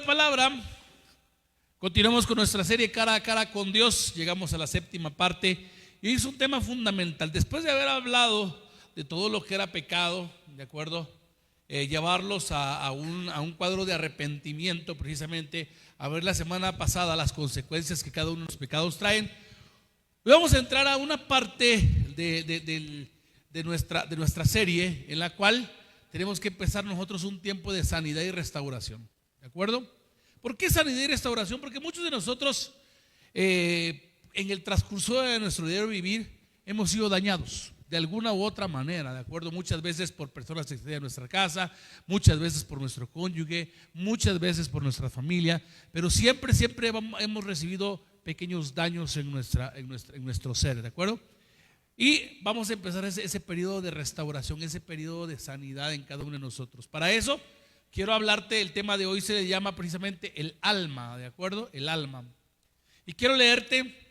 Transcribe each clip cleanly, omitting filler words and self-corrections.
de palabra. Continuamos con nuestra serie Cara a Cara con Dios. Llegamos a la séptima parte y es un tema fundamental. Después de haber hablado de todo lo que era pecado, ¿de acuerdo? Llevarlos a un cuadro de arrepentimiento, precisamente a ver la semana pasada las consecuencias que cada uno de los pecados traen. Hoy vamos a entrar a una parte de nuestra serie en la cual tenemos que empezar nosotros un tiempo de sanidad y restauración, ¿de acuerdo? ¿Por qué sanidad y restauración? Porque muchos de nosotros en el transcurso de nuestro diario vivir hemos sido dañados de alguna u otra manera, ¿de acuerdo? Muchas veces por personas externas de nuestra casa, muchas veces por nuestro cónyuge, muchas veces por nuestra familia, pero siempre hemos recibido pequeños daños en nuestro ser, ¿de acuerdo? Y vamos a empezar ese periodo de restauración, ese periodo de sanidad en cada uno de nosotros. Para eso quiero hablarte, el tema de hoy se le llama precisamente el alma, ¿de acuerdo? El alma. Y quiero leerte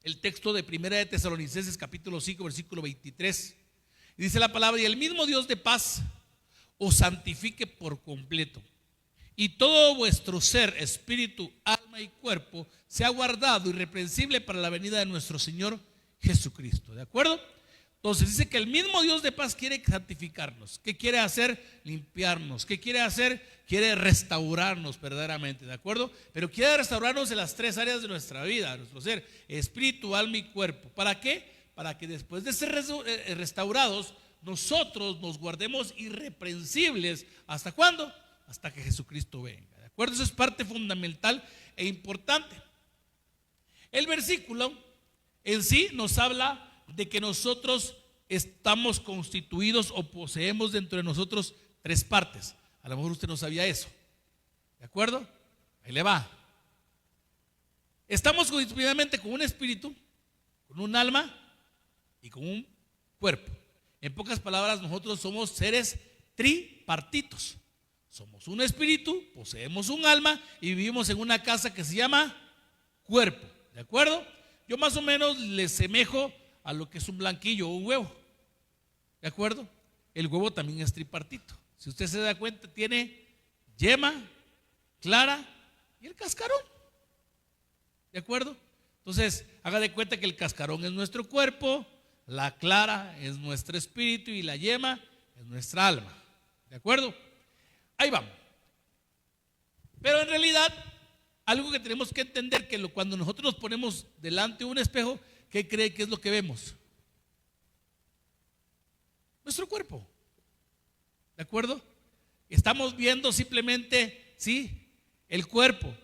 el texto de Primera de Tesalonicenses capítulo 5 versículo 23. Y dice la palabra: y el mismo Dios de paz os santifique por completo, y todo vuestro ser, espíritu, alma y cuerpo sea guardado irreprensible para la venida de nuestro Señor Jesucristo, ¿de acuerdo? Entonces dice que el mismo Dios de paz quiere santificarnos. ¿Qué quiere hacer? Limpiarnos. ¿Qué quiere hacer? Quiere restaurarnos verdaderamente, ¿de acuerdo? Pero quiere restaurarnos en las tres áreas de nuestra vida, nuestro ser, espíritu, alma y cuerpo. ¿Para qué? Para que después de ser restaurados, nosotros nos guardemos irreprensibles. ¿Hasta cuándo? Hasta que Jesucristo venga, ¿de acuerdo? Eso es parte fundamental e importante. El versículo en sí nos habla de que nosotros estamos constituidos o poseemos dentro de nosotros tres partes. A lo mejor usted no sabía eso, ¿de acuerdo? Ahí le va. Estamos constituidamente con un espíritu, con un alma y con un cuerpo. En pocas palabras, nosotros somos seres tripartitos. Somos un espíritu, poseemos un alma y vivimos en una casa que se llama cuerpo, ¿de acuerdo? Yo más o menos le semejo a lo que es un blanquillo o un huevo, ¿de acuerdo? El huevo también es tripartito. Si usted se da cuenta, tiene yema, clara y el cascarón, ¿de acuerdo? Entonces, haga de cuenta que el cascarón es nuestro cuerpo, la clara es nuestro espíritu y la yema es nuestra alma, ¿de acuerdo? Ahí vamos. Pero en realidad, algo que tenemos que entender, que cuando nosotros nos ponemos delante de un espejo, ¿qué cree que es lo que vemos? Nuestro cuerpo, ¿de acuerdo? Estamos viendo simplemente, sí, el cuerpo,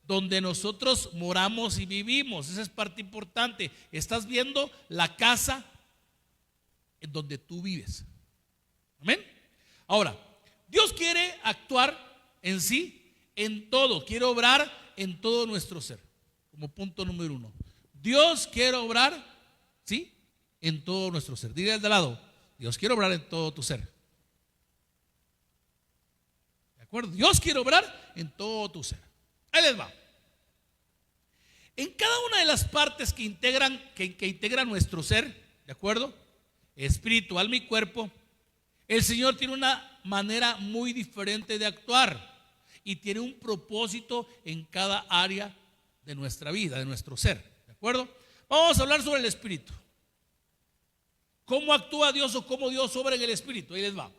donde nosotros moramos y vivimos. Esa es parte importante. Estás viendo la casa en donde tú vives. Amén. Ahora, Dios quiere actuar en sí, en todo, quiere obrar en todo nuestro ser, como punto número uno. Dios quiere obrar, ¿sí? En todo nuestro ser. Dile al de al lado: Dios quiere obrar en todo tu ser. ¿De acuerdo? Dios quiere obrar en todo tu ser. Ahí les va. En cada una de las partes que integran nuestro ser, ¿de acuerdo? Espíritu, alma y cuerpo, el Señor tiene una manera muy diferente de actuar y tiene un propósito en cada área de nuestra vida, de nuestro ser, ¿de acuerdo? Vamos a hablar sobre el espíritu. ¿Cómo actúa Dios o cómo Dios obra en el espíritu? Ahí les va.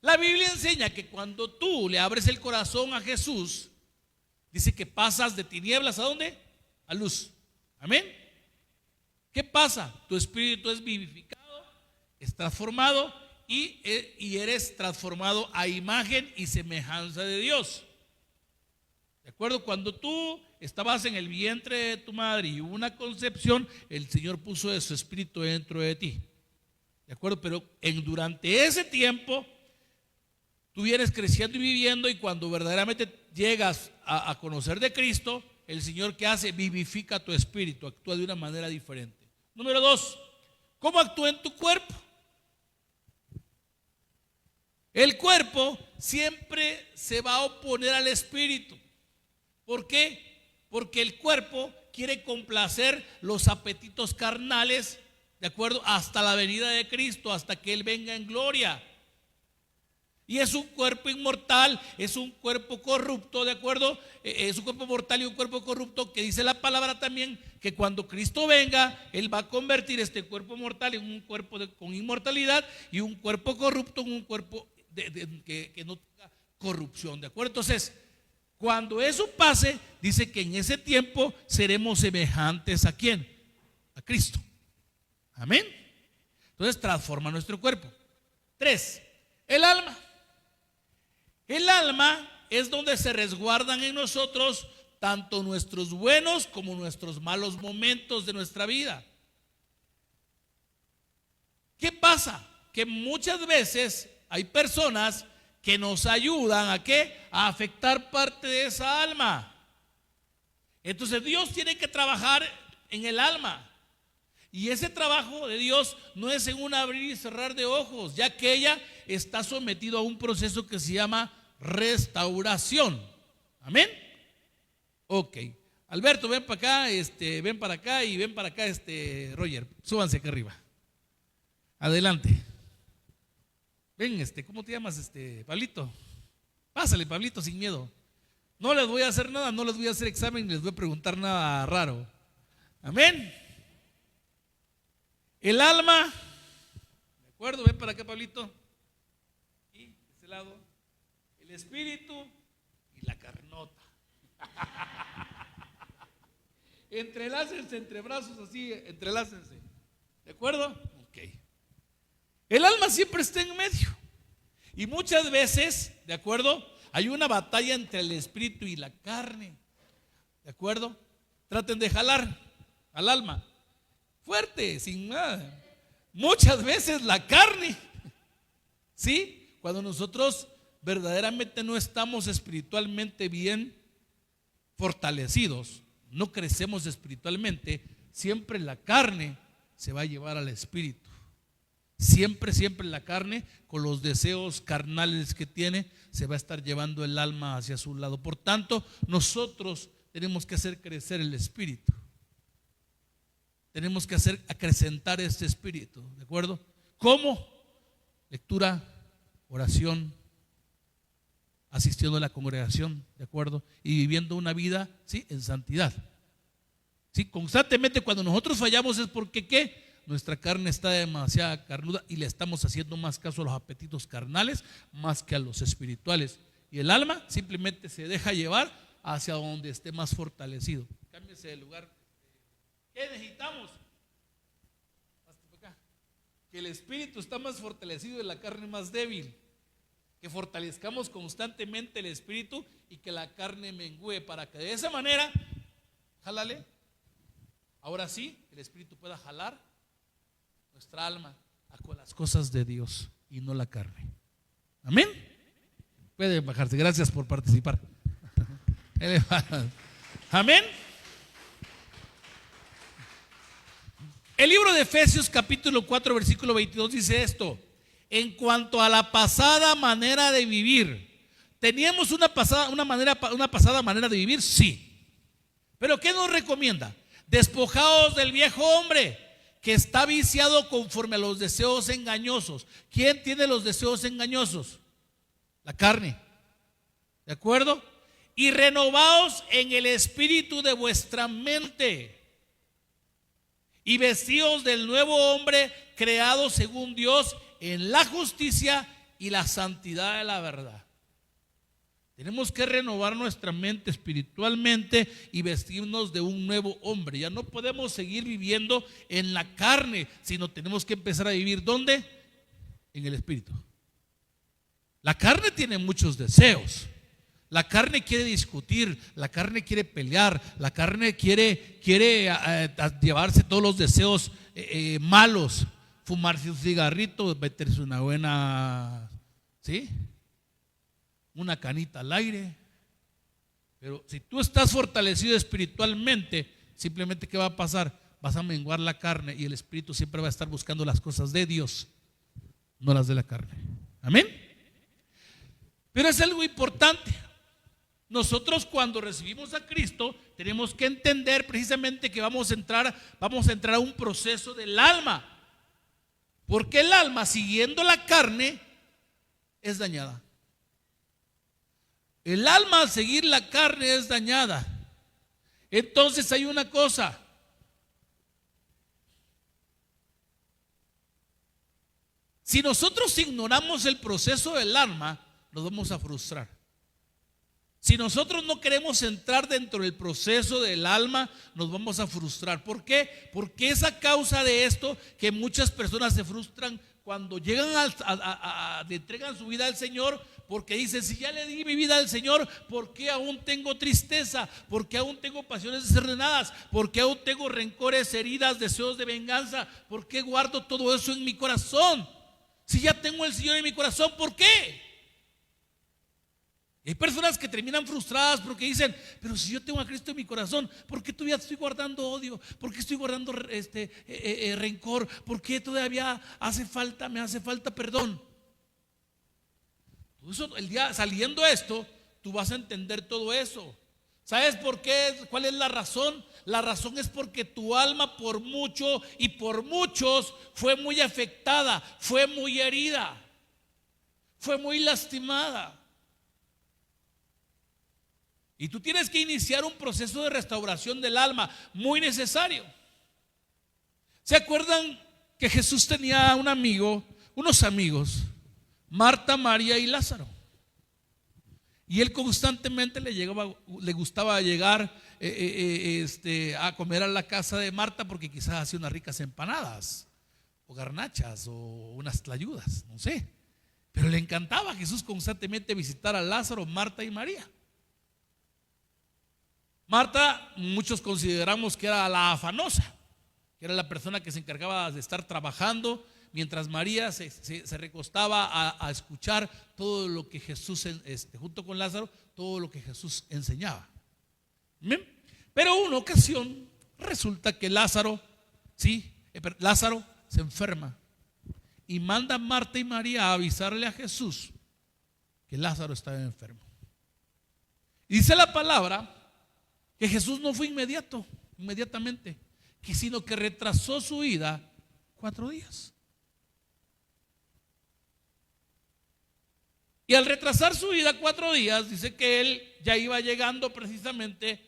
La Biblia enseña que cuando tú le abres el corazón a Jesús, dice que pasas de tinieblas ¿a dónde? A luz. Amén. ¿Qué pasa? Tu espíritu es vivificado, es transformado y eres transformado a imagen y semejanza de Dios. ¿De acuerdo? Cuando tú estabas en el vientre de tu madre y hubo una concepción, el Señor puso de su espíritu dentro de ti. ¿De acuerdo? Pero durante ese tiempo tú vienes creciendo y viviendo, y cuando verdaderamente llegas a conocer de Cristo, el Señor, ¿qué hace? Vivifica tu espíritu, actúa de una manera diferente. Número dos, ¿cómo actúa en tu cuerpo? El cuerpo siempre se va a oponer al espíritu. ¿Por qué? Porque el cuerpo quiere complacer los apetitos carnales, ¿de acuerdo? Hasta la venida de Cristo, hasta que Él venga en gloria. Y es un cuerpo inmortal, es un cuerpo corrupto, ¿de acuerdo? Es un cuerpo mortal y un cuerpo corrupto, que dice la palabra también que cuando Cristo venga, Él va a convertir este cuerpo mortal en un cuerpo con inmortalidad y un cuerpo corrupto en un cuerpo que no tenga corrupción, ¿de acuerdo? Entonces, cuando eso pase, dice que en ese tiempo seremos semejantes ¿a quién? A Cristo. Amén. Entonces transforma nuestro cuerpo. 3, el alma. El alma es donde se resguardan en nosotros tanto nuestros buenos como nuestros malos momentos de nuestra vida. ¿Qué pasa? Que muchas veces hay personas que nos ayudan ¿a qué? A afectar parte de esa alma. Entonces Dios tiene que trabajar en el alma. Y ese trabajo de Dios no es en un abrir y cerrar de ojos, ya que ella está sometida a un proceso que se llama restauración. Amén. Ok. Alberto, ven para acá, ven para acá y ven para acá, Roger, súbanse acá arriba. Adelante. Ven, ¿cómo te llamas, Pablito? Pásale, Pablito, sin miedo. No les voy a hacer nada, no les voy a hacer examen, ni les voy a preguntar nada raro. Amén. El alma, ¿de acuerdo? Ven para acá, Pablito. Y de este lado, el espíritu y la carnota. Entrelácense entre brazos así, entrelácense. ¿De acuerdo? Ok. El alma siempre está en medio. Y muchas veces, ¿de acuerdo? Hay una batalla entre el espíritu y la carne. ¿De acuerdo? Traten de jalar al alma. Fuerte, sin nada. Muchas veces la carne. ¿Sí? Cuando nosotros verdaderamente no estamos espiritualmente bien fortalecidos, no crecemos espiritualmente, siempre la carne se va a llevar al espíritu. Siempre la carne, con los deseos carnales que tiene, se va a estar llevando el alma hacia su lado. Por tanto, nosotros tenemos que hacer crecer el espíritu. Tenemos que acrecentar este espíritu, ¿de acuerdo? ¿Cómo? Lectura, oración, asistiendo a la congregación, ¿de acuerdo? Y viviendo una vida, ¿sí?, en santidad. ¿Sí? Constantemente cuando nosotros fallamos es porque ¿qué? Nuestra carne está demasiado carnuda y le estamos haciendo más caso a los apetitos carnales más que a los espirituales. Y el alma simplemente se deja llevar hacia donde esté más fortalecido. Cámbiese de lugar. ¿Qué necesitamos? Que el espíritu está más fortalecido y la carne más débil. Que fortalezcamos constantemente el espíritu y que la carne mengüe para que de esa manera, jálale, ahora sí, el espíritu pueda jalar nuestra alma a las cosas de Dios y no la carne. Amén. Pueden bajarse. Gracias por participar. Amén. El libro de Efesios capítulo 4 versículo 22 dice esto: en cuanto a la pasada manera de vivir, ¿teníamos una pasada manera de vivir? Sí. ¿Pero qué nos recomienda? Despojaos del viejo hombre que está viciado conforme a los deseos engañosos. ¿Quién tiene los deseos engañosos? La carne. ¿De acuerdo? Y renovaos en el espíritu de vuestra mente. Y vestidos del nuevo hombre creado según Dios en la justicia y la santidad de la verdad. Tenemos que renovar nuestra mente espiritualmente y vestirnos de un nuevo hombre. Ya no podemos seguir viviendo en la carne, sino tenemos que empezar a vivir ¿dónde? En el espíritu. La carne tiene muchos deseos. La carne quiere discutir, la carne quiere pelear, la carne quiere llevarse todos los deseos malos, fumarse un cigarrito, meterse una buena, ¿sí?, una canita al aire. Pero si tú estás fortalecido espiritualmente, simplemente ¿qué va a pasar? Vas a menguar la carne y el espíritu siempre va a estar buscando las cosas de Dios, no las de la carne. Amén. Pero es algo importante. Nosotros cuando recibimos a Cristo tenemos que entender precisamente que vamos a entrar a un proceso del alma, porque el alma, siguiendo la carne, es dañada. El alma al seguir la carne es dañada. Entonces hay una cosa. Si nosotros ignoramos el proceso del alma, nos vamos a frustrar. Si nosotros no queremos entrar dentro del proceso del alma, nos vamos a frustrar. ¿Por qué? Porque es a causa de esto que muchas personas se frustran cuando llegan le entregan su vida al Señor, porque dicen: si ya le di mi vida al Señor, ¿por qué aún tengo tristeza? ¿Por qué aún tengo pasiones desordenadas? ¿Por qué aún tengo rencores, heridas, deseos de venganza? ¿Por qué guardo todo eso en mi corazón? Si ya tengo al Señor en mi corazón, ¿por qué? Hay personas que terminan frustradas porque dicen: pero si yo tengo a Cristo en mi corazón, ¿por qué todavía estoy guardando odio? ¿Por qué estoy guardando rencor? ¿Por qué todavía me hace falta perdón? Eso, el día saliendo esto, tú vas a entender todo eso. ¿Sabes por qué? ¿Cuál es la razón? La razón es porque tu alma por mucho y por muchos fue muy afectada, fue muy herida, fue muy lastimada. Y tú tienes que iniciar un proceso de restauración del alma muy necesario. ¿Se acuerdan que Jesús tenía unos amigos, Marta, María y Lázaro? Y él constantemente le gustaba llegar a comer a la casa de Marta, porque quizás hacía unas ricas empanadas o garnachas o unas tlayudas, no sé. Pero le encantaba a Jesús constantemente visitar a Lázaro, Marta y María. Marta, muchos consideramos que era la afanosa, que era la persona que se encargaba de estar trabajando, mientras María se recostaba a escuchar todo lo que Jesús, junto con Lázaro, todo lo que Jesús enseñaba. ¿Bien? Pero una ocasión resulta que Lázaro se enferma y manda a Marta y María a avisarle a Jesús que Lázaro estaba enfermo. Y dice la palabra que Jesús no fue inmediatamente, sino que retrasó su ida 4 días. Y al retrasar su ida 4 días, dice que él ya iba llegando precisamente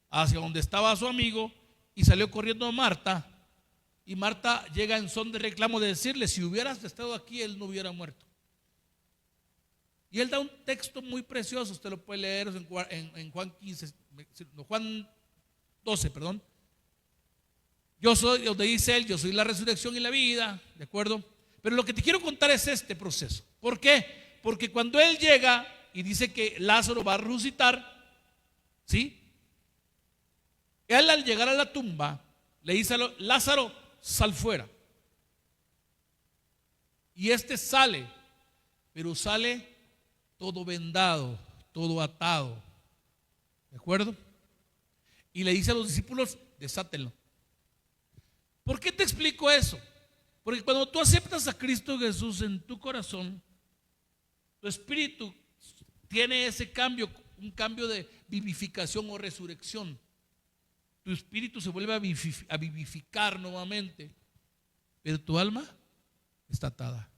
hacia donde estaba su amigo, y salió corriendo a Marta, y Marta llega en son de reclamo de decirle: si hubieras estado aquí, él no hubiera muerto. Y él da un texto muy precioso, usted lo puede leer en Juan 12, perdón. Yo soy, donde dice él: yo soy la resurrección y la vida, ¿de acuerdo? Pero lo que te quiero contar es este proceso. ¿Por qué? Porque cuando él llega y dice que Lázaro va a resucitar, ¿sí? Él, al llegar a la tumba, le dice a Lázaro: sal fuera. Y sale, pero sale todo vendado, todo atado, ¿de acuerdo? Y le dice a los discípulos: desátenlo. ¿Por qué te explico eso? Porque cuando tú aceptas a Cristo Jesús en tu corazón, tu espíritu tiene ese cambio, un cambio de vivificación o resurrección. Tu espíritu se vuelve a vivificar nuevamente, pero tu alma está atada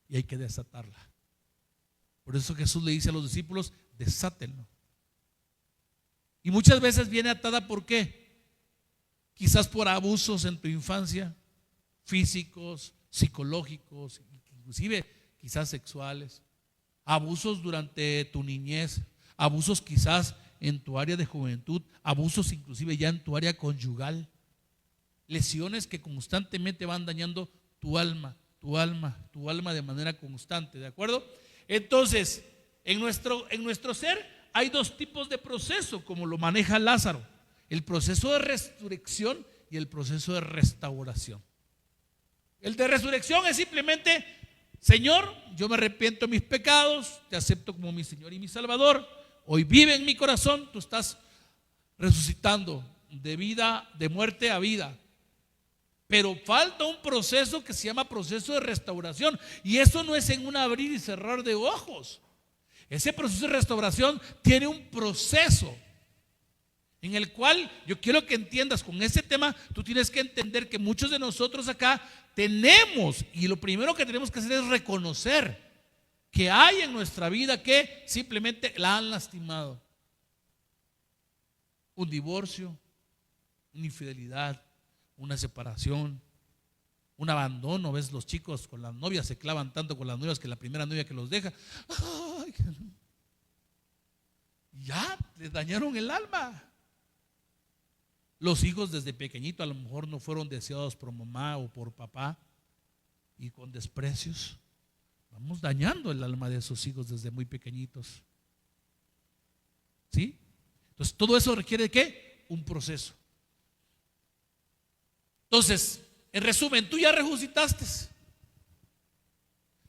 y hay que desatarla. Por eso Jesús le dice a los discípulos: desátenlo. Y muchas veces viene atada, ¿por qué? Quizás por abusos en tu infancia, físicos, psicológicos, inclusive quizás sexuales, abusos durante tu niñez, abusos quizás en tu área de juventud, abusos inclusive ya en tu área conyugal, lesiones que constantemente van dañando tu alma de manera constante, ¿de acuerdo? Entonces, en nuestro ser hay 2 tipos de proceso, como lo maneja Lázaro: el proceso de resurrección y el proceso de restauración. El de resurrección es simplemente: Señor, yo me arrepiento de mis pecados, te acepto como mi Señor y mi Salvador, hoy vive en mi corazón, tú estás resucitando de muerte a vida. Pero falta un proceso que se llama proceso de restauración, y eso no es en un abrir y cerrar de ojos. Ese proceso de restauración tiene un proceso en el cual yo quiero que entiendas. Con ese tema tú tienes que entender que muchos de nosotros acá tenemos, y lo primero que tenemos que hacer es reconocer que hay en nuestra vida que simplemente la han lastimado. Un divorcio, una infidelidad, una separación, un abandono. Ves, los chicos con las novias se clavan tanto con las novias que la primera novia que los deja, ¡ay! Ya les dañaron el alma. Los hijos desde pequeñito a lo mejor no fueron deseados por mamá o por papá, y con desprecios vamos dañando el alma de esos hijos desde muy pequeñitos. ¿Sí? Entonces todo eso requiere ¿de qué? Un proceso. Entonces, en resumen, tú ya resucitaste.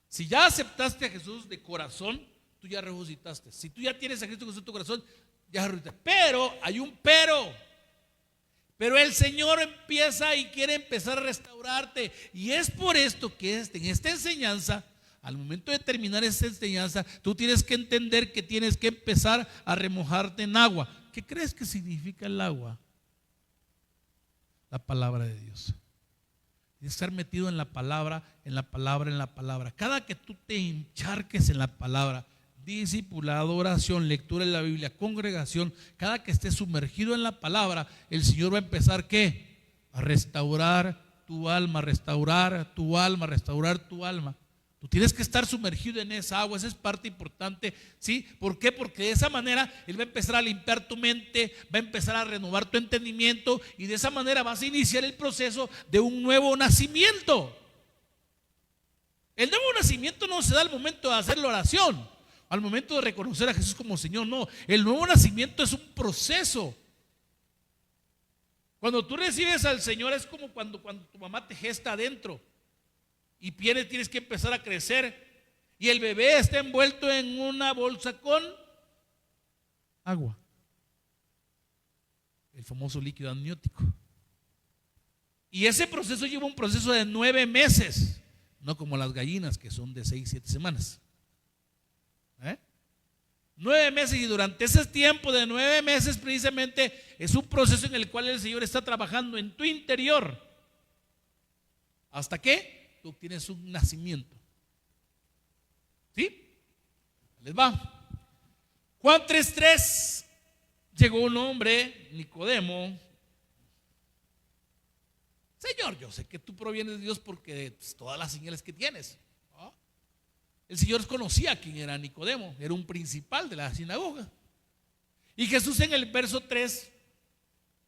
Si ya aceptaste a Jesús de corazón, tú ya resucitaste. Si tú ya tienes a Cristo Jesús en tu corazón, ya resucitaste. Pero hay un pero. Pero el Señor empieza y quiere empezar a restaurarte. Y es por esto que en esta enseñanza, al momento de terminar esta enseñanza, tú tienes que entender que tienes que empezar a remojarte en agua. ¿Qué crees que significa el agua? La palabra de Dios. Tienes que estar metido en la palabra, en la palabra, en la palabra. Cada que tú te encharques en la palabra, discipulado, oración, lectura de la Biblia, congregación, cada que estés sumergido en la palabra, el Señor va a empezar ¿qué? A restaurar tu alma, restaurar tu alma, restaurar tu alma. Tú tienes que estar sumergido en esa agua, esa es parte importante, ¿sí? ¿Por qué? Porque de esa manera Él va a empezar a limpiar tu mente, va a empezar a renovar tu entendimiento, y de esa manera vas a iniciar el proceso de un nuevo nacimiento. El nuevo nacimiento no se da al momento de hacer la oración, al momento de reconocer a Jesús como Señor, no. El nuevo nacimiento es un proceso. Cuando tú recibes al Señor es como cuando tu mamá te gesta adentro y tienes que empezar a crecer, y el bebé está envuelto en una bolsa con agua, el famoso líquido amniótico. Y ese proceso lleva un proceso de 9 meses, no como las gallinas que son de 6, 7 semanas. 9 meses, y durante ese tiempo de 9 meses precisamente es un proceso en el cual el Señor está trabajando en tu interior. ¿Hasta qué? Tú tienes un nacimiento. ¿Sí? Les va. Juan 3:3. Llegó un hombre, Nicodemo. Señor, yo sé que tú provienes de Dios porque todas las señales que tienes. El Señor conocía quién era Nicodemo, era un principal de la sinagoga. Y Jesús en el verso 3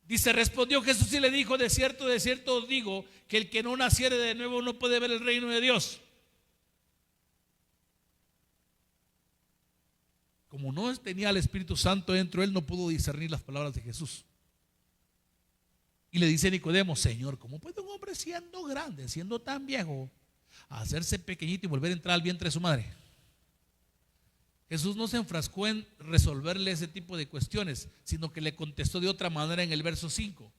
dice, respondió Jesús y le dijo, de cierto os digo, que el que no naciere de nuevo no puede ver el reino de Dios. Como no tenía el Espíritu Santo dentro de él, no pudo discernir las palabras de Jesús. Y le dice Nicodemo, Señor, ¿cómo puede un hombre siendo grande, siendo tan viejo, a hacerse pequeñito y volver a entrar al vientre de su madre? Jesús no se enfrascó en resolverle ese tipo de cuestiones, sino que le contestó de otra manera en el verso 5.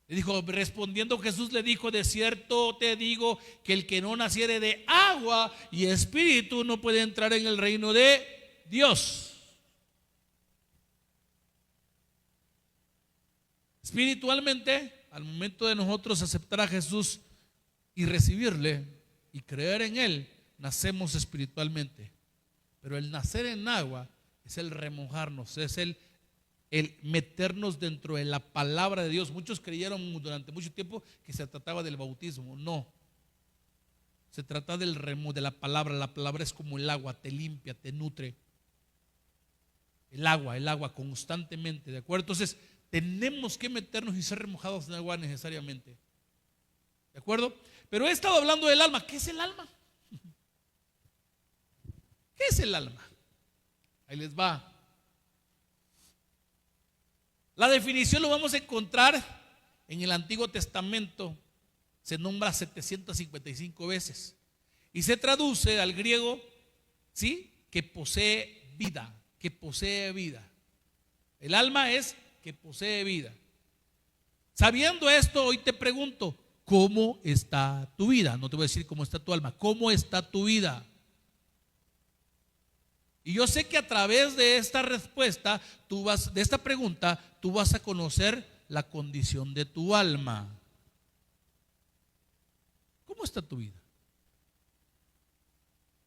Le dijo, respondiendo Jesús le dijo, de cierto te digo que el que no naciere de agua y espíritu no puede entrar en el reino de Dios. Espiritualmente, al momento de nosotros aceptar a Jesús y recibirle y creer en Él, nacemos espiritualmente. Pero el nacer en agua es el remojarnos, es el meternos dentro de la palabra de Dios. Muchos creyeron durante mucho tiempo que se trataba del bautismo. No, se trata de la palabra. La palabra es como el agua, te limpia, te nutre. El agua constantemente, ¿de acuerdo? Entonces tenemos que meternos y ser remojados en agua necesariamente, ¿de acuerdo? Pero he estado hablando del alma. ¿Qué es el alma? ¿Qué es el alma? Ahí les va. La definición lo vamos a encontrar en el Antiguo Testamento. Se nombra 755 veces y se traduce al griego, ¿sí? Que posee vida, que posee vida. El alma es que posee vida. Sabiendo esto, hoy te pregunto, ¿cómo está tu vida? No te voy a decir cómo está tu alma, ¿cómo está tu vida? Y yo sé que a través de esta respuesta, de esta pregunta, tú vas a conocer la condición de tu alma. ¿Cómo está tu vida?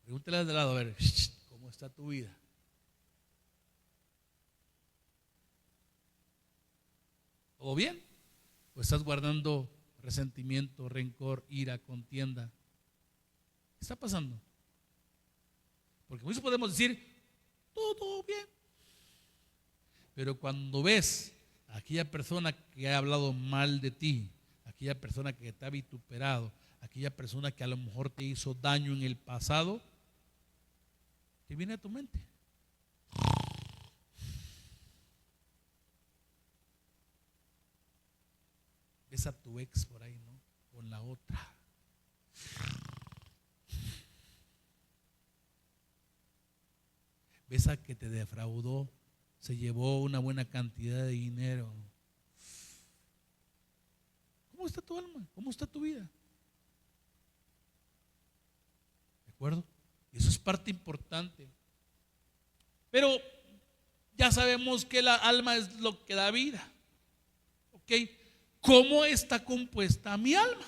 Pregúntale al de lado, a ver, ¿cómo está tu vida? ¿Todo bien? ¿O estás guardando resentimiento, rencor, ira, contienda? ¿Qué está pasando? Porque muchos podemos decir, todo bien. Pero cuando ves a aquella persona que ha hablado mal de ti, aquella persona que te ha vituperado, aquella persona que a lo mejor te hizo daño en el pasado, ¿qué viene a tu mente? Ves a tu ex por ahí, ¿no? Con la otra. Ves a que te defraudó, se llevó una buena cantidad de dinero. ¿Cómo está tu alma? ¿Cómo está tu vida? ¿De acuerdo? Eso es parte importante. Pero ya sabemos que la alma es lo que da vida. ¿Ok? ¿Cómo está compuesta mi alma?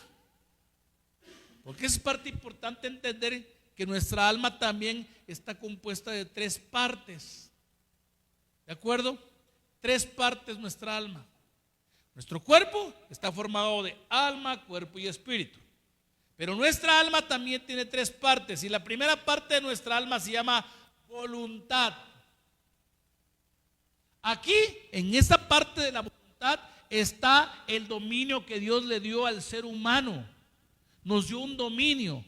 Porque es parte importante entender que nuestra alma también está compuesta de 3 partes. ¿De acuerdo? 3 partes nuestra alma. Nuestro cuerpo está formado de alma, cuerpo y espíritu. Pero nuestra alma también tiene 3 partes. Y la primera parte de nuestra alma se llama voluntad. Aquí, en esta parte de la voluntad, está el dominio que Dios le dio al ser humano. Nos dio un dominio.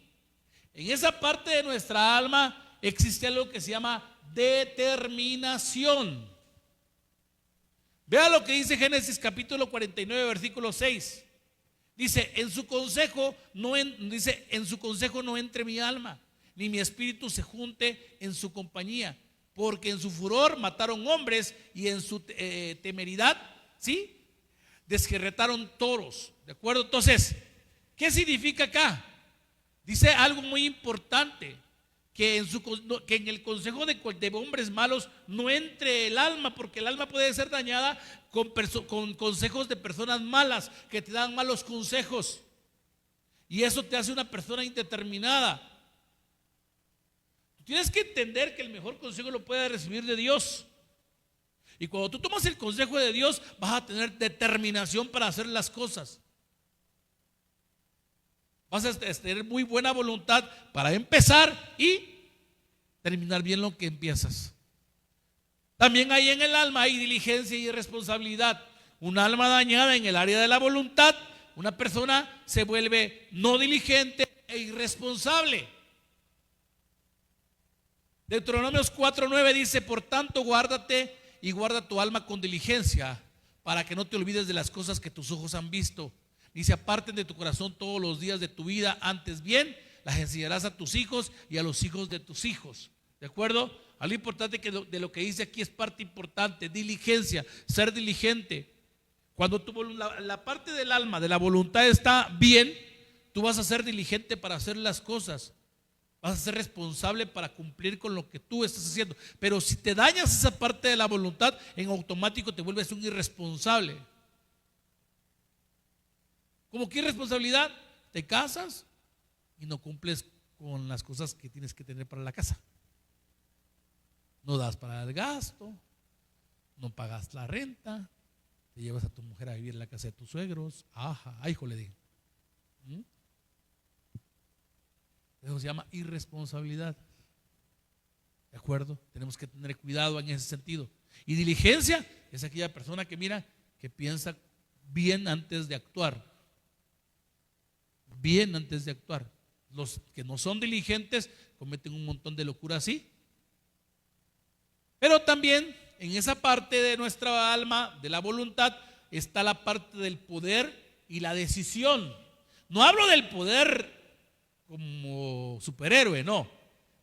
En esa parte de nuestra alma existe algo que se llama determinación. Vea lo que dice Génesis capítulo 49, versículo 6. Dice, en su consejo no entre mi alma, ni mi espíritu se junte en su compañía, porque en su furor mataron hombres y en su temeridad, ¿sí?, desjerretaron toros. ¿De acuerdo? Entonces, ¿qué significa acá? Dice algo muy importante, que en el consejo de hombres malos no entre el alma, porque el alma puede ser dañada con consejos de personas malas que te dan malos consejos, y eso te hace una persona indeterminada. Tú tienes que entender que el mejor consejo lo puedes recibir de Dios. Y cuando tú tomas el consejo de Dios, vas a tener determinación para hacer las cosas. Vas a tener muy buena voluntad para empezar y terminar bien lo que empiezas. También ahí en el alma hay diligencia y responsabilidad. Un alma dañada en el área de la voluntad, una persona se vuelve no diligente e irresponsable. Deuteronomios 4:9 dice, por tanto guárdate y guarda tu alma con diligencia, para que no te olvides de las cosas que tus ojos han visto, ni se aparten de tu corazón todos los días de tu vida. Antes bien, las enseñarás a tus hijos y a los hijos de tus hijos. ¿De acuerdo? Algo importante que de lo que dice aquí es parte importante: diligencia, ser diligente. Cuando la parte del alma, de la voluntad está bien, tú vas a ser diligente para hacer las cosas. Vas a ser responsable para cumplir con lo que tú estás haciendo. Pero si te dañas esa parte de la voluntad, en automático te vuelves un irresponsable. ¿Cómo qué irresponsabilidad? Te casas y no cumples con las cosas que tienes que tener para la casa. No das para el gasto, no pagas la renta, te llevas a tu mujer a vivir en la casa de tus suegros. Ajá, ay, hijo, le digo. Eso se llama irresponsabilidad. ¿De acuerdo? Tenemos que tener cuidado en ese sentido. Y diligencia es aquella persona que mira, que piensa bien antes de actuar. Bien antes de actuar. Los que no son diligentes cometen un montón de locuras así. Pero también en esa parte de nuestra alma, de la voluntad, está la parte del poder y la decisión. No hablo del poder como superhéroe, no,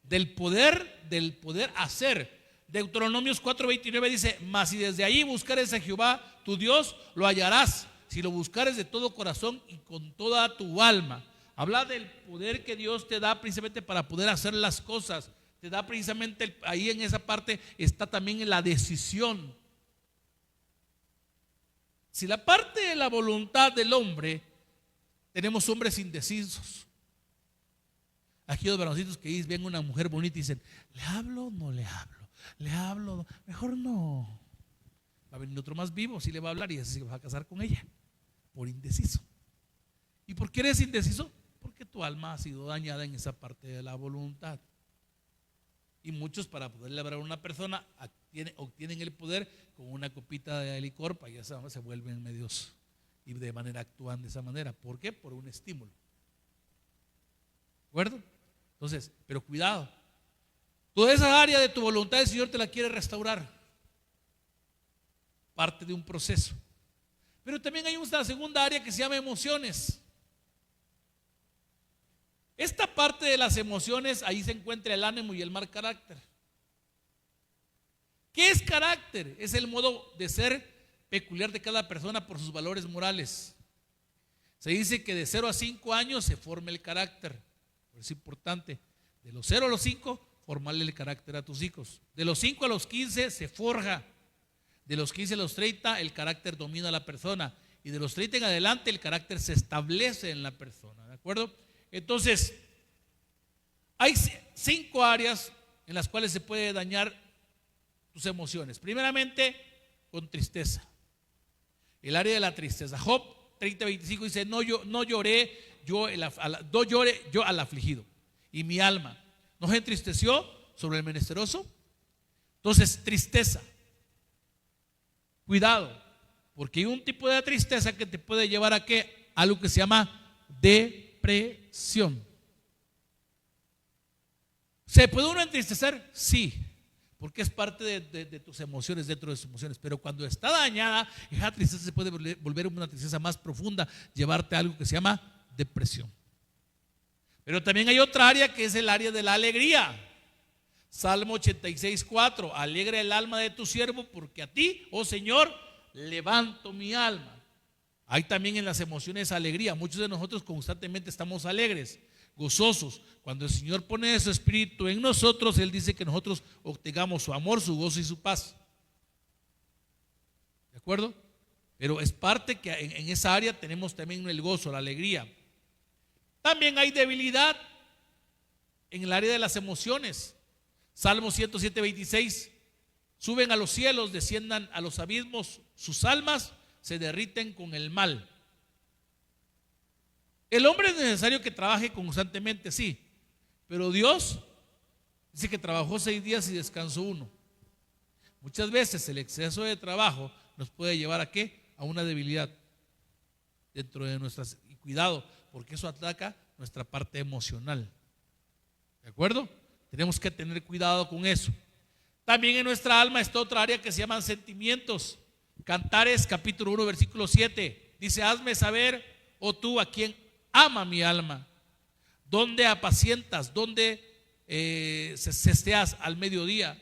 del poder hacer. Deuteronomios 4:29 dice, mas si desde ahí buscares a Jehová tu Dios, lo hallarás, si lo buscares de todo corazón y con toda tu alma. Habla del poder que Dios te da precisamente para poder hacer las cosas. Te da precisamente ahí, en esa parte está también en la decisión. Si la parte de la voluntad del hombre, tenemos hombres indecisos. Aquellos varoncitos que ven una mujer bonita y dicen, ¿le hablo o no le hablo? ¿Le hablo? No? Mejor no. Va a venir otro más vivo, sí le va a hablar y así se va a casar con ella, por indeciso. ¿Y por qué eres indeciso? Porque tu alma ha sido dañada en esa parte de la voluntad. Y muchos, para poder labrar a una persona, obtienen el poder con una copita de licor, para ya se vuelven medios y de manera actúan de esa manera. ¿Por qué? Por un estímulo. ¿De acuerdo? Entonces, pero cuidado. Toda esa área de tu voluntad el Señor te la quiere restaurar. Parte de un proceso. Pero también hay una segunda área que se llama emociones. Esta parte de las emociones, ahí se encuentra el ánimo y el mal carácter. ¿Qué es carácter? Es el modo de ser peculiar de cada persona por sus valores morales. Se dice que de 0 a 5 años se forma el carácter. Es importante. De los 0 a los 5, formarle el carácter a tus hijos. De los 5 a los 15 se forja. De los 15 a los 30 el carácter domina a la persona. Y de los 30 en adelante el carácter se establece en la persona. ¿De acuerdo? Entonces, hay 5 áreas en las cuales se puede dañar tus emociones. Primeramente, con tristeza. El área de la tristeza. Job 30:25 dice, no lloré yo al afligido, y mi alma no se entristeció sobre el menesteroso. Entonces, tristeza. Cuidado, porque hay un tipo de tristeza que te puede llevar a ¿qué? Algo que se llama depresión. ¿Se puede uno entristecer? Sí, porque es parte de tus emociones, dentro de tus emociones. Pero cuando está dañada, esa tristeza se puede volver una tristeza más profunda, llevarte a algo que se llama depresión. Pero también hay otra área que es el área de la alegría. Salmo 86:4, alegra el alma de tu siervo, porque a ti, oh Señor, levanto mi alma. Hay también en las emociones alegría. Muchos de nosotros constantemente estamos alegres, gozosos. Cuando el Señor pone su espíritu en nosotros, Él dice que nosotros obtengamos su amor, su gozo y su paz. ¿De acuerdo? Pero es parte que en esa área tenemos también el gozo, la alegría. También hay debilidad en el área de las emociones. Salmo 107:26, suben a los cielos, desciendan a los abismos, sus almas se derriten con el mal. El hombre es necesario que trabaje constantemente, sí, pero Dios dice que trabajó 6 días y descansó 1. Muchas veces el exceso de trabajo nos puede llevar a ¿qué? A una debilidad dentro de nuestras, y cuidado, porque eso ataca nuestra parte emocional. ¿De acuerdo? Tenemos que tener cuidado con eso. También en nuestra alma está otra área que se llaman sentimientos. Cantares capítulo 1 versículo 7 dice, hazme saber, oh tú a quien ama mi alma, ¿dónde apacientas? ¿Dónde cesteas al mediodía?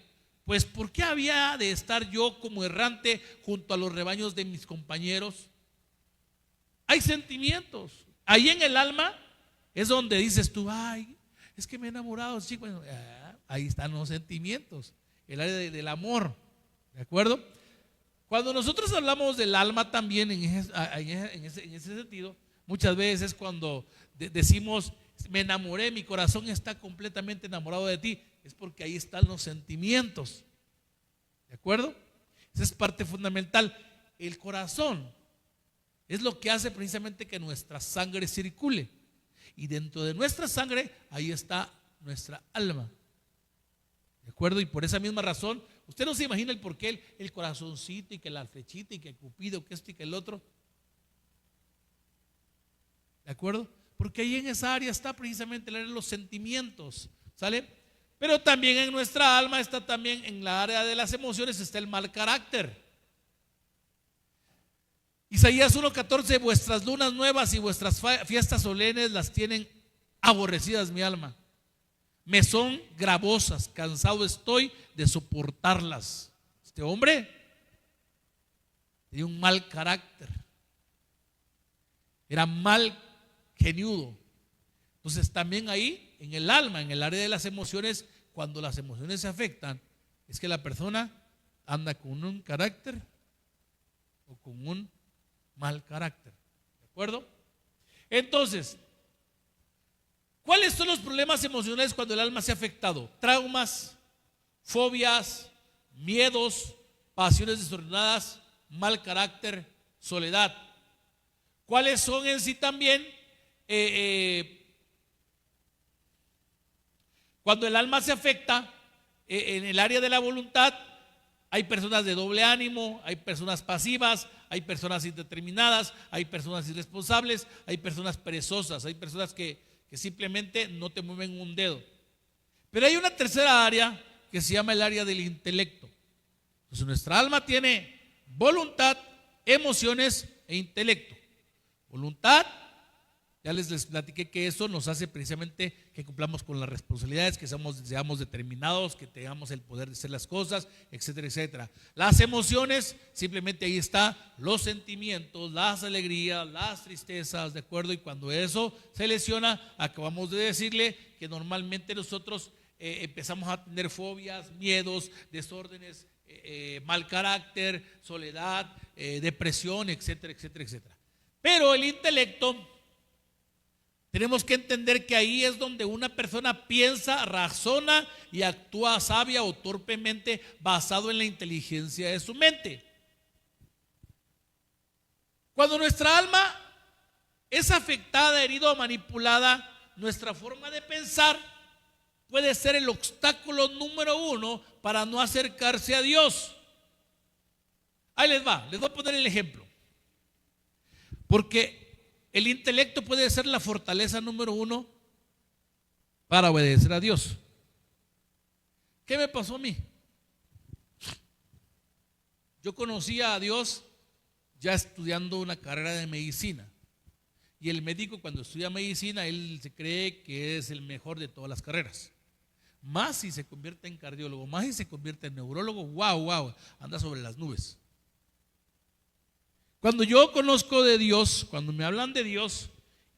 Pues ¿por qué había de estar yo como errante junto a los rebaños de mis compañeros? Hay sentimientos. Ahí en el alma es donde dices tú, ay, es que me he enamorado, sí, bueno, ahí están los sentimientos, el área del amor, ¿de acuerdo? Cuando nosotros hablamos del alma también en ese sentido, muchas veces cuando decimos, me enamoré, mi corazón está completamente enamorado de ti, es porque ahí están los sentimientos, ¿de acuerdo? Esa es parte fundamental. El corazón es lo que hace precisamente que nuestra sangre circule. Y dentro de nuestra sangre, ahí está nuestra alma. ¿De acuerdo? Y por esa misma razón, usted no se imagina el por qué el corazoncito y que la flechita y que Cupido, que esto y que el otro. ¿De acuerdo? Porque ahí en esa área está precisamente el área de los sentimientos. ¿Sale? Pero también en nuestra alma está también en la área de las emociones está el mal carácter. Isaías 1:14, vuestras lunas nuevas y vuestras fiestas solemnes las tienen aborrecidas mi alma. Me son gravosas, cansado estoy de soportarlas. Este hombre tenía un mal carácter, era mal geniudo. Entonces también ahí en el alma, en el área de las emociones, cuando las emociones se afectan, es que la persona anda con un carácter o con un mal carácter. ¿De acuerdo? Entonces, ¿Cuáles son los problemas emocionales cuando el alma se ha afectado? Traumas, fobias, miedos, pasiones desordenadas, mal carácter, soledad. ¿Cuáles son en sí también? Cuando el alma se afecta en el área de la voluntad, hay personas de doble ánimo, hay personas pasivas, hay personas indeterminadas, hay personas irresponsables, hay personas perezosas, hay personas que simplemente no te mueven un dedo. Pero hay una tercera área que se llama el área del intelecto. Entonces nuestra alma tiene voluntad, emociones e intelecto. Voluntad, ya les platiqué que eso nos hace precisamente que cumplamos con las responsabilidades, que seamos determinados, que tengamos el poder de hacer las cosas, etcétera, etcétera. Las emociones, simplemente ahí está, los sentimientos, las alegrías, las tristezas, ¿de acuerdo? Y cuando eso se lesiona, acabamos de decirle que normalmente nosotros empezamos a tener fobias, miedos, desórdenes, mal carácter, soledad, depresión, etcétera, etcétera, etcétera. Pero el intelecto, tenemos que entender que ahí es donde una persona piensa, razona y actúa sabia o torpemente basado en la inteligencia de su mente. Cuando nuestra alma es afectada, herida o manipulada, nuestra forma de pensar puede ser el obstáculo número uno para no acercarse a Dios. Ahí les voy a poner el ejemplo. Porque el intelecto puede ser la fortaleza número uno para obedecer a Dios. ¿Qué me pasó a mí? Yo conocía a Dios ya estudiando una carrera de medicina. Y el médico, cuando estudia medicina, él se cree que es el mejor de todas las carreras. Más si se convierte en cardiólogo, más si se convierte en neurólogo, wow, anda sobre las nubes. Cuando yo conozco de Dios, cuando me hablan de Dios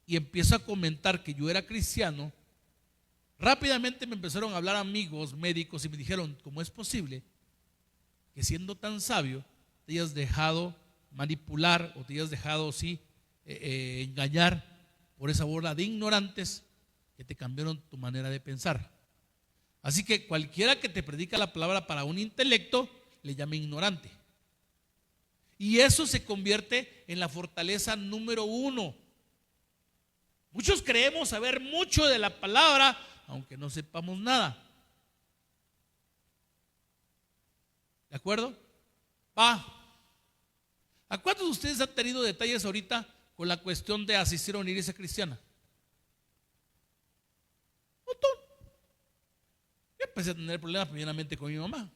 y empiezo a comentar que yo era cristiano, rápidamente me empezaron a hablar amigos médicos y me dijeron: ¿cómo es posible que siendo tan sabio te hayas dejado manipular o te hayas dejado engañar por esa bola de ignorantes que te cambiaron tu manera de pensar? Así que cualquiera que te predica la palabra para un intelecto le llama ignorante. Y eso se convierte en la fortaleza número uno. Muchos creemos saber mucho de la palabra, aunque no sepamos nada. ¿De acuerdo? ¿A cuántos de ustedes han tenido detalles ahorita con la cuestión de asistir a una iglesia cristiana? Un montón. Yo empecé a tener problemas primeramente con mi mamá.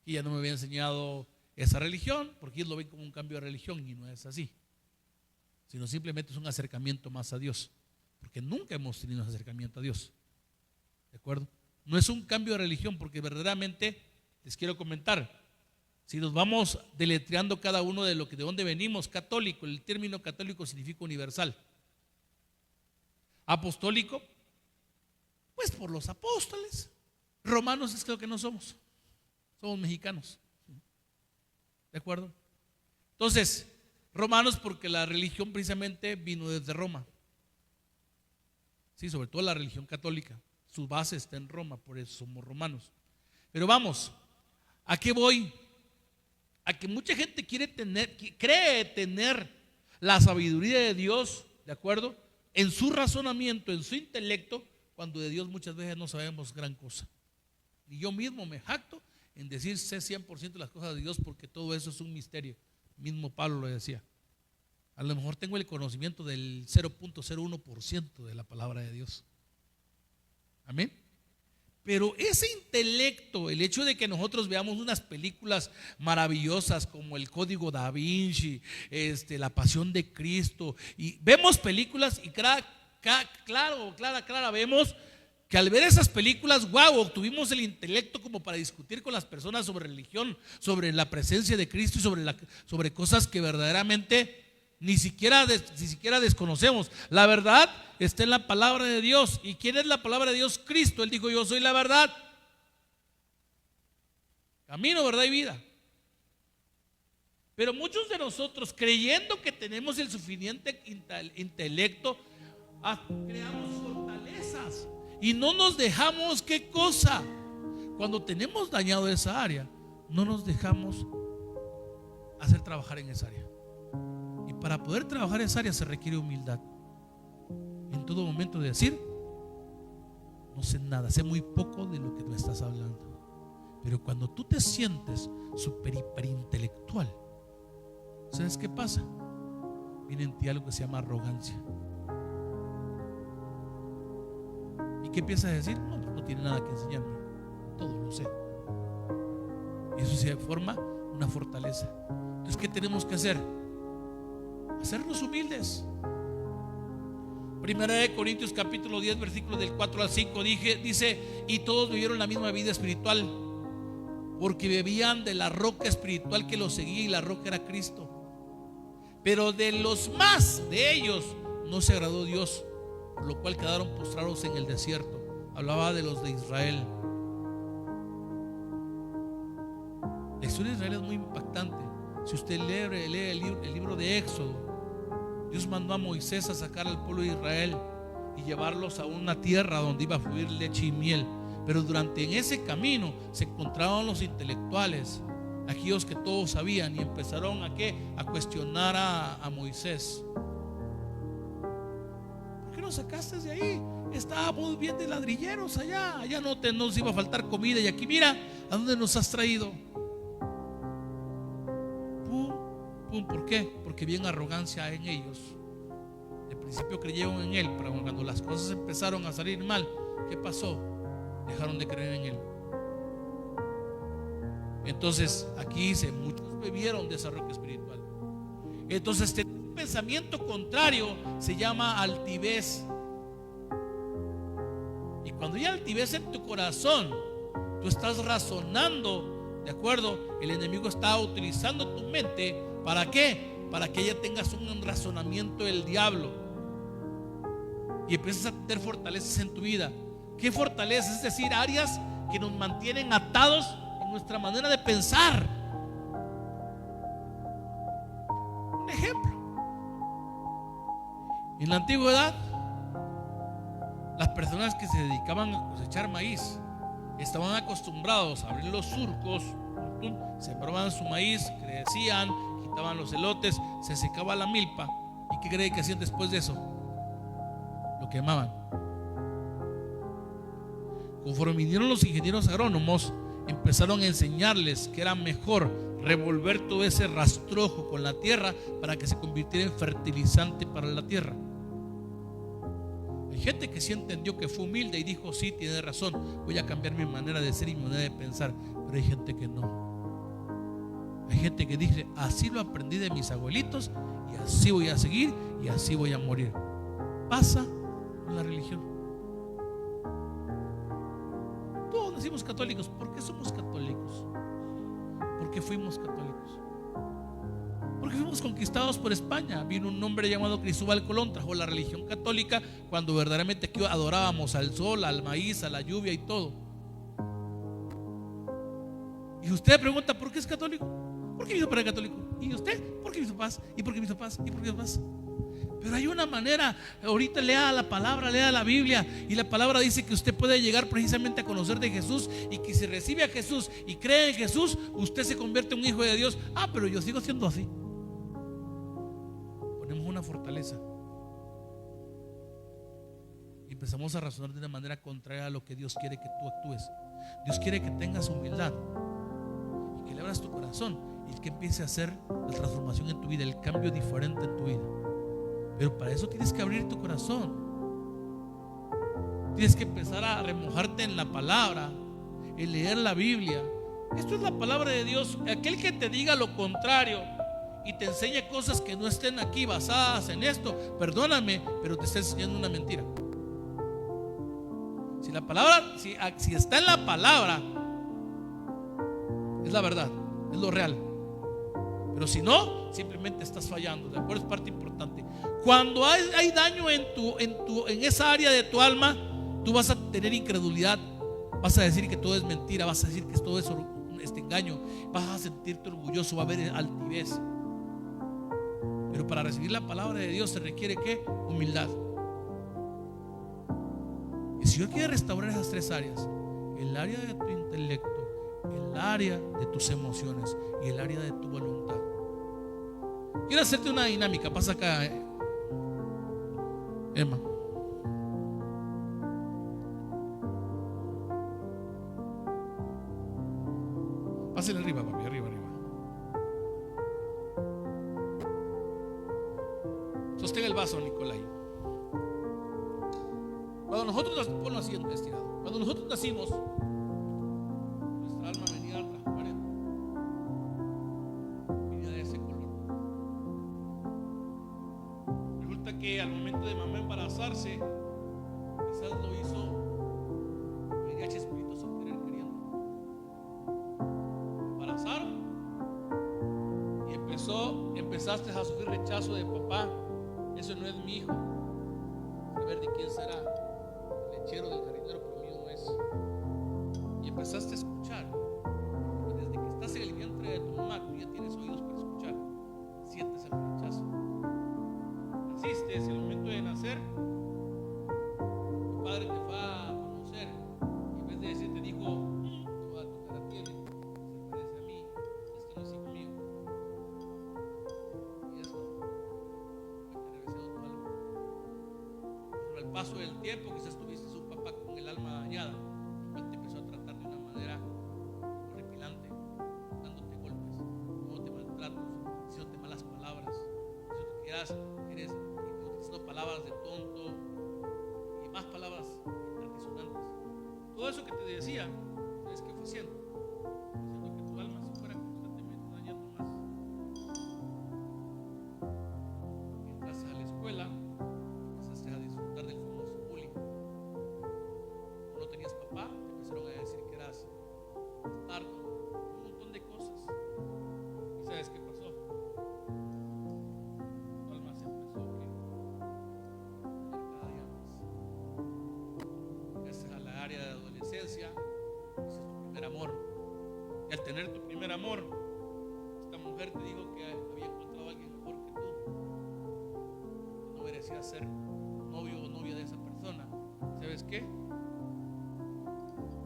Y ella no me había enseñado esa religión, porque ellos lo ven como un cambio de religión y no es así, sino simplemente es un acercamiento más a Dios, porque nunca hemos tenido un acercamiento a Dios. ¿De acuerdo? No es un cambio de religión, porque verdaderamente les quiero comentar, si nos vamos deletreando cada uno de dónde venimos, católico, el término católico significa universal. Apostólico, pues por los apóstoles. Romanos es lo que no somos mexicanos. ¿De acuerdo? Entonces, romanos, porque la religión precisamente vino desde Roma. Sí, sobre todo la religión católica. Su base está en Roma, por eso somos romanos. Pero vamos, ¿a qué voy? A que mucha gente cree tener la sabiduría de Dios, ¿de acuerdo? En su razonamiento, en su intelecto, cuando de Dios muchas veces no sabemos gran cosa. Y yo mismo me jacto en decir sé 100% las cosas de Dios, porque todo eso es un misterio. Mismo Pablo lo decía. A lo mejor tengo el conocimiento del 0.01% de la palabra de Dios. Amén. Pero ese intelecto, el hecho de que nosotros veamos unas películas maravillosas como El Código Da Vinci, La Pasión de Cristo, y vemos películas y clara, vemos que al ver esas películas, wow, obtuvimos el intelecto como para discutir con las personas sobre religión, sobre la presencia de Cristo y sobre cosas que verdaderamente ni siquiera desconocemos. La verdad está en la palabra de Dios. ¿Y quién es la palabra de Dios? Cristo. Él dijo: yo soy la verdad, camino, verdad y vida. Pero muchos de nosotros, creyendo que tenemos el suficiente intelecto, Creamos fortalezas y no nos dejamos, ¿qué cosa? Cuando tenemos dañado esa área, no nos dejamos hacer trabajar en esa área. Y para poder trabajar en esa área se requiere humildad. En todo momento de decir: no sé nada, sé muy poco de lo que tú estás hablando. Pero cuando tú te sientes súper hiperintelectual, ¿sabes qué pasa? Viene en ti algo que se llama arrogancia. ¿Y qué empiezas a decir? No tiene nada que enseñarme, todo lo sé. Y eso se forma una fortaleza. Entonces, ¿qué tenemos que hacer? Hacernos humildes. Primera de Corintios capítulo 10 versículos del 4 al 5 dice: y todos vivieron la misma vida espiritual, porque bebían de la roca espiritual que los seguía, y la roca era Cristo. Pero de los más de ellos no se agradó Dios, por lo cual quedaron postrados en el desierto. Hablaba de los de Israel. La historia de Israel es muy impactante. Si usted lee el libro de Éxodo, Dios mandó a Moisés a sacar al pueblo de Israel y llevarlos a una tierra donde iba a fluir leche y miel. Pero en ese camino se encontraban los intelectuales, aquellos que todos sabían, y empezaron a cuestionar a Moisés. ¿Por qué nos sacaste de ahí? Estábamos bien de ladrilleros allá no nos iba a faltar comida, y aquí mira a dónde nos has traído. ¿Por qué? Porque había arrogancia en ellos. De principio creyeron en Él, pero cuando las cosas empezaron a salir mal, ¿qué pasó? Dejaron de creer en Él. Entonces aquí dice: muchos bebieron de esa roca espiritual. Entonces, tener un pensamiento contrario se llama altivez. Y cuando hay altivez en tu corazón, tú estás razonando, ¿de acuerdo? El enemigo está utilizando tu mente. ¿Para qué? Para que ya tengas un razonamiento del diablo y empieces a tener fortalezas en tu vida. ¿Qué fortalezas? Es decir, áreas que nos mantienen atados en nuestra manera de pensar. Un ejemplo: en la antigüedad, las personas que se dedicaban a cosechar maíz estaban acostumbrados a abrir los surcos, sembraban su maíz, crecían, quitaban los elotes, se secaba la milpa. ¿Y qué cree que hacían después de eso? Lo quemaban. Conforme vinieron los ingenieros agrónomos, empezaron a enseñarles que era mejor revolver todo ese rastrojo con la tierra para que se convirtiera en fertilizante para la tierra. Hay gente que sí entendió, que fue humilde y dijo: sí, tiene razón, voy a cambiar mi manera de ser y mi manera de pensar. Pero hay gente que no. Hay gente que dice: así lo aprendí de mis abuelitos y así voy a seguir y así voy a morir. Pasa con la religión. Todos decimos católicos. ¿Por qué somos católicos? Porque fuimos católicos. Porque fuimos conquistados por España. Vino un hombre llamado Cristóbal Colón, trajo la religión católica, cuando verdaderamente aquí adorábamos al sol, al maíz, a la lluvia y todo. Y usted pregunta: ¿por qué es católico? ¿Por qué hizo para el católico? ¿Y usted? ¿Por qué mis papás? ¿Y por qué mis papás? ¿Y por qué mis papás? Pero hay una manera. Ahorita lea la palabra, lea la Biblia, y la palabra dice que usted puede llegar precisamente a conocer de Jesús, y que si recibe a Jesús y cree en Jesús, usted se convierte en un hijo de Dios. Pero yo sigo siendo así. Ponemos una fortaleza y empezamos a razonar de una manera contraria a lo que Dios quiere que tú actúes. Dios quiere que tengas humildad y que le abras tu corazón y que empiece a hacer la transformación en tu vida, el cambio diferente en tu vida. Pero para eso tienes que abrir tu corazón. Tienes que empezar a remojarte en la palabra, en leer la Biblia. Esto es la palabra de Dios. Aquel que te diga lo contrario y te enseñe cosas que no estén aquí basadas en esto, perdóname, pero te está enseñando una mentira. Si la palabra, si está en la palabra, es la verdad, es lo real. Pero si no, simplemente estás fallando. De acuerdo, es parte importante. Cuando hay daño en esa área de tu alma, tú vas a tener incredulidad. Vas a decir que todo es mentira. Vas a decir que todo es engaño. Vas a sentirte orgulloso. Va a haber altivez. Pero para recibir la palabra de Dios se requiere ¿qué? Humildad. El Señor quiere restaurar esas tres áreas: el área de tu intelecto, el área de tus emociones y el área de tu voluntad. Quiero hacerte una dinámica. Pasa acá, Emma. Pásale arriba, papi, arriba. Sostén el vaso, Nicolai. Cuando nosotros, ponlo así estirado. Cuando nosotros nacimos, nuestra alma venía transparente, venía de ese color. Resulta que al momento de mamá embarazarse, quizás lo hizo el espíritu sin querer queriendo. Embarazaron y empezaste a sufrir rechazo de papá. Eso no es mi hijo. Saber de quién será. El lechero del jardinero, pero mío no es. Y empezaste a escuchar. Porque desde que estás en el vientre de tu mamá, tú ya tienes oídos para escuchar. Sientes el rechazo. Naciste, es el momento de nacer. Tu padre te fue a conocer. Y en vez de decir, te dijo: toda tu cara tiene, se parece a mí, es que no es hijo mío. Y eso al paso del tiempo, quizás tuviste un papá con el alma dañada, el cual te empezó a tratar de una manera horripilante, dándote golpes, dándote maltratos, diciéndote malas palabras, diciendo que eres utilizando palabras de tonto y más palabras altisonantes. Todo eso que te decía, ¿sabes qué fue haciendo? Haciendo que tu alma se fuera constantemente dañando más. Entras a la escuela, empezaste a disfrutar del famoso bullying. Como no tenías papá, te empezaron a decir que eras bastardo, un montón de cosas. ¿Y sabes qué pasó? Tu alma se empezó a cada día más. Llegaste a la área de adolescencia, ese es tu primer amor. Y al tener tu primer amor, esta mujer te dijo que había encontrado a alguien mejor que tú. No merecía ser novio o novia de esa persona. ¿Sabes qué?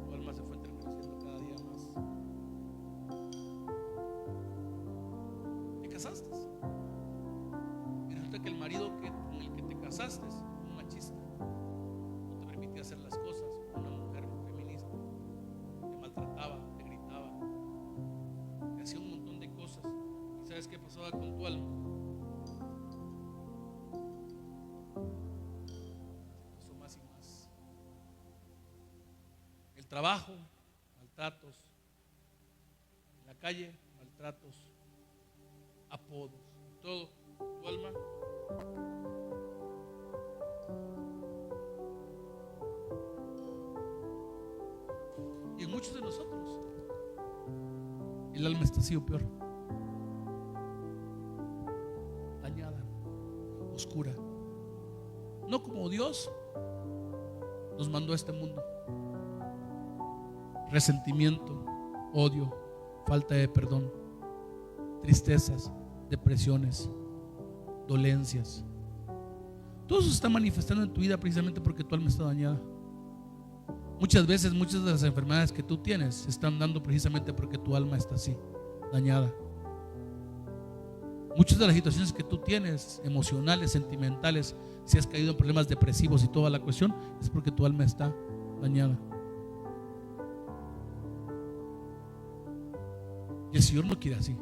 Tu alma se fue enterneciendo cada día más. Te casaste. Y resulta que el marido con el que te casaste, un machista, no te permitía hacer las cosas. Una mujer feminista. Te maltrataba, te gritaba, te hacía un montón de cosas. ¿Y sabes qué pasaba con tu alma? Más y más. El trabajo, maltratos. En la calle, maltratos, apodos, todo. Tu alma y en muchos de nosotros el alma está así o peor, dañada, oscura. No como Dios nos mandó a este mundo. Resentimiento, odio, falta de perdón, tristezas, depresiones, dolencias. Todo eso se está manifestando en tu vida precisamente porque tu alma está dañada. Muchas veces, muchas de las enfermedades que tú tienes se están dando precisamente porque tu alma está así, dañada. Muchas de las situaciones que tú tienes, emocionales, sentimentales, si has caído en problemas depresivos y toda la cuestión, es porque tu alma está dañada. Y el Señor no quiere así.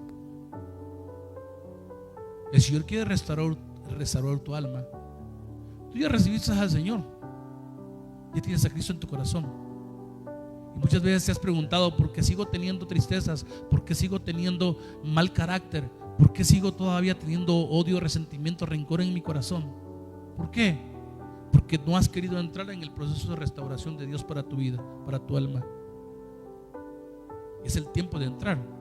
El Señor quiere restaurar tu alma. Tú ya recibiste al Señor, ya tienes a Cristo en tu corazón. Y muchas veces te has preguntado: ¿por qué sigo teniendo tristezas? ¿Por qué sigo teniendo mal carácter? ¿Por qué sigo todavía teniendo odio, resentimiento, rencor en mi corazón? ¿Por qué? Porque no has querido entrar en el proceso de restauración de Dios para tu vida, para tu alma. Es el tiempo de entrar.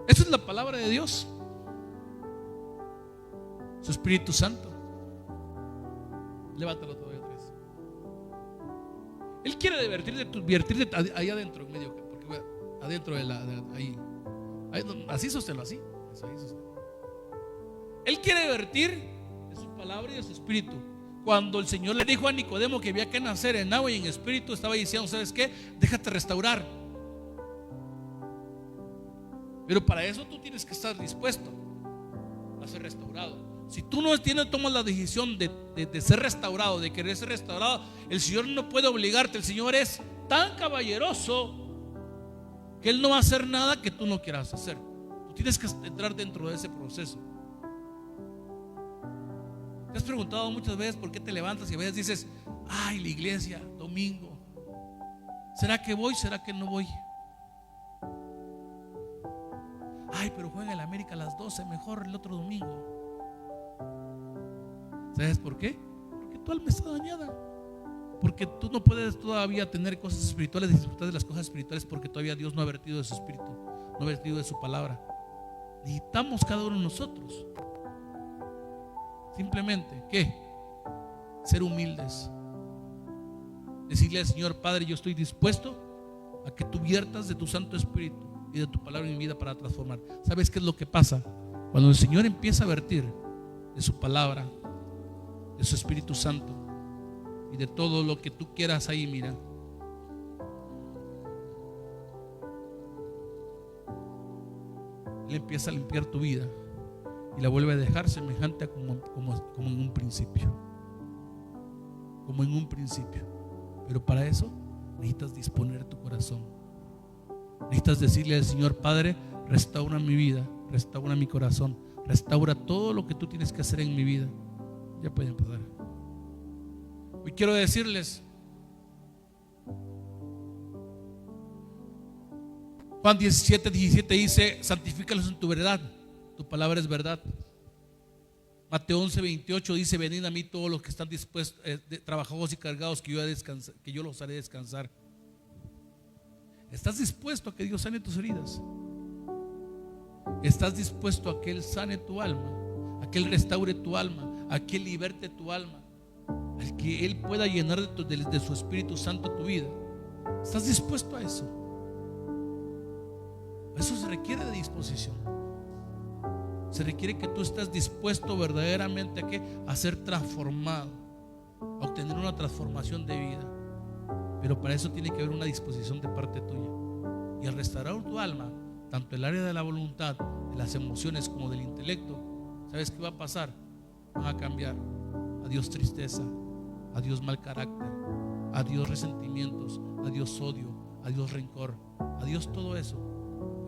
Esa es la palabra de Dios, su Espíritu Santo. Levántalo todavía otra vez. Él quiere divertirte ahí adentro, en medio, porque adentro de ahí, así sosténlo, así. Él quiere divertir de su palabra y de su espíritu. Cuando el Señor le dijo a Nicodemo que había que nacer en agua y en espíritu, estaba diciendo: ¿sabes qué? Déjate restaurar. Pero para eso tú tienes que estar dispuesto a ser restaurado. Si tú no tomas la decisión de ser restaurado, de querer ser restaurado, el Señor no puede obligarte. El Señor es tan caballeroso que Él no va a hacer nada que tú no quieras hacer. Tú tienes que entrar dentro de ese proceso. ¿Te has preguntado muchas veces por qué te levantas y a veces dices: ay, la iglesia, domingo, ¿será que voy? ¿Será que no voy? Ay, pero juega el América a las 12, mejor el otro domingo. ¿Sabes por qué? Porque tu alma está dañada. Porque tú no puedes todavía tener cosas espirituales, disfrutar de las cosas espirituales, porque todavía Dios no ha vertido de su espíritu, no ha vertido de su palabra. Necesitamos cada uno de nosotros simplemente, ¿qué? Ser humildes. Decirle al Señor: Padre, yo estoy dispuesto a que tú viertas de tu Santo Espíritu y de tu palabra en mi vida para transformar. ¿Sabes qué es lo que pasa? Cuando el Señor empieza a vertir de su palabra, de su Espíritu Santo y de todo lo que tú quieras ahí, mira, Él empieza a limpiar tu vida y la vuelve a dejar semejante a como en un principio. Como en un principio. Pero para eso necesitas disponer tu corazón. Necesitas decirle al Señor: Padre, restaura mi vida, restaura mi corazón, restaura todo lo que tú tienes que hacer en mi vida. Ya pueden pasar. Hoy quiero decirles: Juan 17:17 dice: santifícalos en tu verdad, tu palabra es verdad. Mateo 11:28 dice: venid a mí todos los que están dispuestos, trabajados y cargados, que yo los haré descansar. ¿Estás dispuesto a que Dios sane tus heridas? ¿Estás dispuesto a que Él sane tu alma? A que Él restaure tu alma, a que Él liberte tu alma, a que Él pueda llenar de su Espíritu Santo tu vida? ¿Estás dispuesto a eso? Eso se requiere de disposición. Se requiere que tú estés dispuesto verdaderamente a ¿qué? A ser transformado, a obtener una transformación de vida. Pero para eso tiene que haber una disposición de parte tuya. Y al restaurar tu alma, tanto el área de la voluntad, de las emociones como del intelecto, ¿sabes qué va a pasar? Van a cambiar. Adiós tristeza, adiós mal carácter, adiós resentimientos, adiós odio, adiós rencor, adiós todo eso.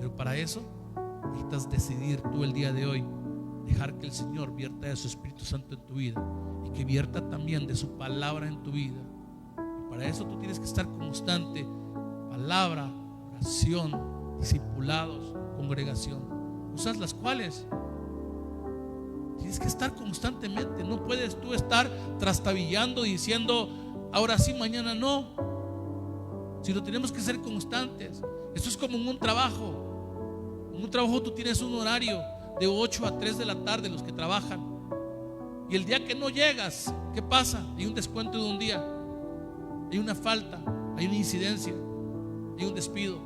Pero para eso necesitas decidir tú el día de hoy dejar que el Señor vierta de su Espíritu Santo en tu vida y que vierta también de su palabra en tu vida. Y para eso tú tienes que estar constante: palabra, oración, discipulados, congregación, cosas las cuales tienes que estar constantemente. No puedes tú estar trastabillando diciendo: ahora sí, mañana no. Si no, tenemos que ser constantes. Esto es como en un trabajo. En un trabajo tú tienes un horario de 8 a 3 de la tarde, los que trabajan. Y el día que no llegas, ¿qué pasa? Hay un descuento de un día, hay una falta, hay una incidencia, hay un despido.